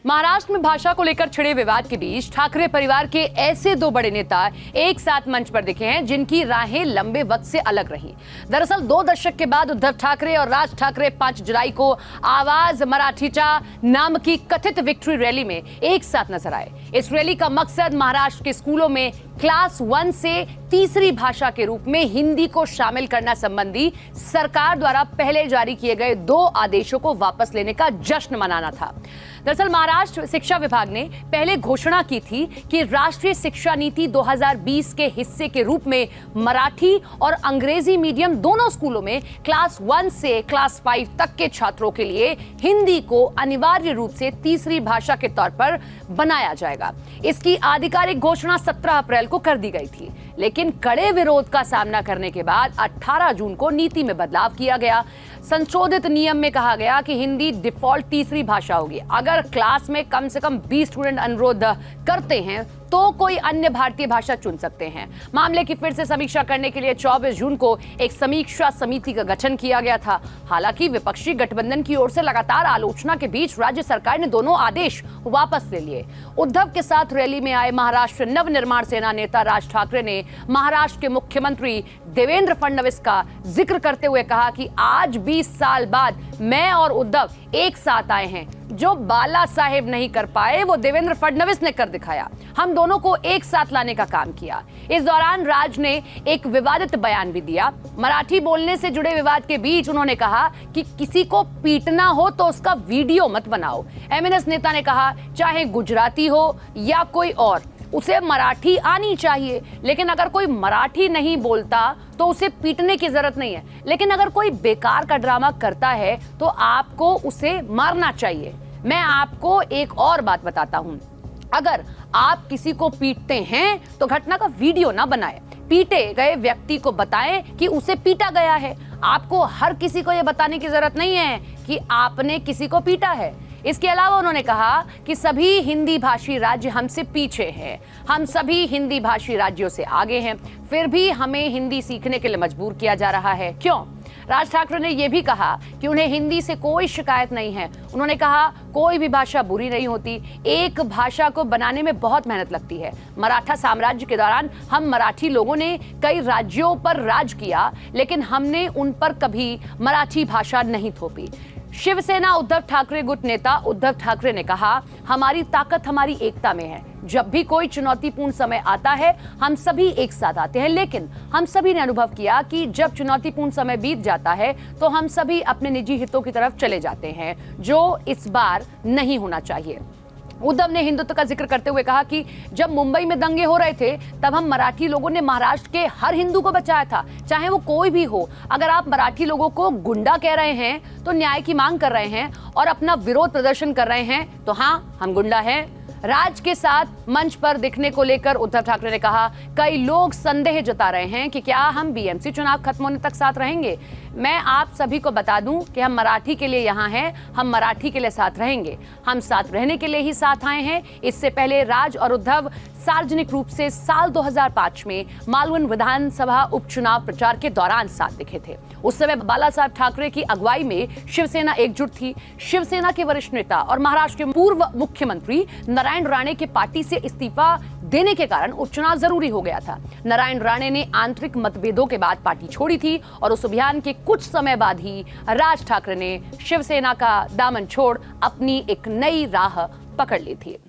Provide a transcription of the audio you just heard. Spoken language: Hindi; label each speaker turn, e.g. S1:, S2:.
S1: महाराष्ट्र में भाषा को लेकर छिड़े विवाद के बीच ठाकरे परिवार के ऐसे दो बड़े नेता एक साथ मंच पर दिखे हैं जिनकी राहें लंबे वक्त से अलग रही। दरअसल 2 दशक के बाद उद्धव ठाकरे और राज ठाकरे 5 जुलाई को आवाज मराठीचा नाम की कथित विक्ट्री रैली में एक साथ नजर आए। इस रैली का मकसद महाराष्ट्र के स्कूलों में क्लास 1 से तीसरी भाषा के रूप में हिंदी को शामिल करना संबंधी सरकार द्वारा पहले जारी किए गए 2 आदेशों को वापस लेने का जश्न मनाना था। दरअसल महाराष्ट्र शिक्षा विभाग ने पहले घोषणा की थी कि राष्ट्रीय शिक्षा नीति 2020 के हिस्से के रूप में मराठी और अंग्रेजी मीडियम दोनों स्कूलों में क्लास 1 से क्लास 5 तक के छात्रों के लिए हिंदी को अनिवार्य रूप से तीसरी भाषा के तौर पर बनाया जाएगा। इसकी आधिकारिक घोषणा 17 अप्रैल को कर दी गई थी, लेकिन कड़े विरोध का सामना करने के बाद 18 जून को नीति में बदलाव किया गया। संशोधित नियम में कहा गया कि हिंदी डिफॉल्ट तीसरी भाषा होगी। अगर क्लास में कम से कम 20 स्टूडेंट अनुरोध करते हैं तो कोई अन्य भारतीय भाषा चुन सकते हैं। मामले की फिर से समीक्षा करने के लिए 24 जून को एक समीक्षा समिति का गठन किया गया था। हालांकि विपक्षी गठबंधन की ओर से लगातार आलोचना के बीच राज्य सरकार ने दोनों आदेश वापस ले लिए। उद्धव के साथ रैली में आए महाराष्ट्र नवनिर्माण सेना नेता राज ठाकरे ने महाराष्ट्र के मुख्यमंत्री देवेंद्र फडणवीस का जिक्र करते हुए कहा कि आज 20 साल बाद मैं और उद्धव एक साथ आए हैं। जो बाला साहेब नहीं कर पाए वो देवेंद्र फडणवीस ने कर दिखाया। हम दोनों को एक साथ लाने का काम किया। इस दौरान राज ने एक विवादित बयान भी दिया। मराठी बोलने से जुड़े विवाद के बीच उन्होंने कहा कि किसी को पीटना हो तो उसका वीडियो मत बनाओ। एमएनएस नेता ने कहा चाहे गुजराती हो या कोई और, उसे मराठी आनी चाहिए, लेकिन अगर कोई मराठी नहीं बोलता तो उसे पीटने की जरूरत नहीं है। लेकिन अगर कोई बेकार का ड्रामा करता है तो आपको उसे मारना चाहिए। मैं आपको एक और बात बताता हूं, अगर आप किसी को पीटते हैं तो घटना का वीडियो ना बनाएं। पीटे गए व्यक्ति को बताएं कि उसे पीटा गया है। आपको हर किसी को यह बताने की जरूरत नहीं है कि आपने किसी को पीटा है। इसके अलावा उन्होंने कहा कि सभी हिंदी भाषी राज्य हमसे पीछे हैं। हम सभी हिंदी भाषी राज्यों से आगे हैं, फिर भी हमें हिंदी सीखने के लिए मजबूर किया जा रहा है। क्यों? राज ठाकरे ने यह भी कहा कि उन्हें हिंदी से कोई शिकायत नहीं है। उन्होंने कहा कोई भी भाषा बुरी नहीं होती, एक भाषा को बनाने में बहुत मेहनत लगती है। मराठा साम्राज्य के दौरान हम मराठी लोगों ने कई राज्यों पर राज किया, लेकिन हमने उन पर कभी मराठी भाषा नहीं थोपी। शिवसेना उद्धव ठाकरे गुट नेता उद्धव ठाकरे ने कहा हमारी ताकत हमारी एकता में है। जब भी कोई चुनौतीपूर्ण समय आता है हम सभी एक साथ आते हैं, लेकिन हम सभी ने अनुभव किया कि जब चुनौतीपूर्ण समय बीत जाता है तो हम सभी अपने निजी हितों की तरफ चले जाते हैं, जो इस बार नहीं होना चाहिए। उद्धव ने हिंदुत्व का जिक्र करते हुए कहा कि जब मुंबई में दंगे हो रहे थे तब हम मराठी लोगों ने महाराष्ट्र के हर हिंदू को बचाया था, चाहे वो कोई भी हो। अगर आप मराठी लोगों को गुंडा कह रहे हैं तो न्याय की मांग कर रहे हैं और अपना विरोध प्रदर्शन कर रहे हैं तो हाँ, हम गुंडा हैं। राज के साथ मंच पर दिखने को लेकर उद्धव ठाकरे ने कहा कई लोग संदेह जता रहे हैं कि क्या हम बीएमसी चुनाव खत्म होने तक साथ रहेंगे। मैं आप सभी को बता दूं कि हम मराठी के लिए यहाँ हैं, हम मराठी के लिए साथ रहेंगे। हम साथ रहने के लिए ही साथ आए हैं। इससे पहले राज और उद्धव सार्वजनिक रूप से साल 2005 में मालवन विधानसभा उपचुनाव प्रचार के दौरान साथ दिखे थे। उस समय बाला साहब ठाकरे की अगुवाई में शिवसेना एकजुट थी। शिवसेना के वरिष्ठ नेता और महाराष्ट्र के पूर्व मुख्यमंत्री नारायण राणे के पार्टी से इस्तीफा देने के कारण उपचुनाव जरूरी हो गया था। नारायण राणे ने आंतरिक मतभेदों के बाद पार्टी छोड़ी थी और उस अभियान के कुछ समय बाद ही राज ठाकरे ने शिवसेना का दामन छोड़ अपनी एक नई राह पकड़ ली थी।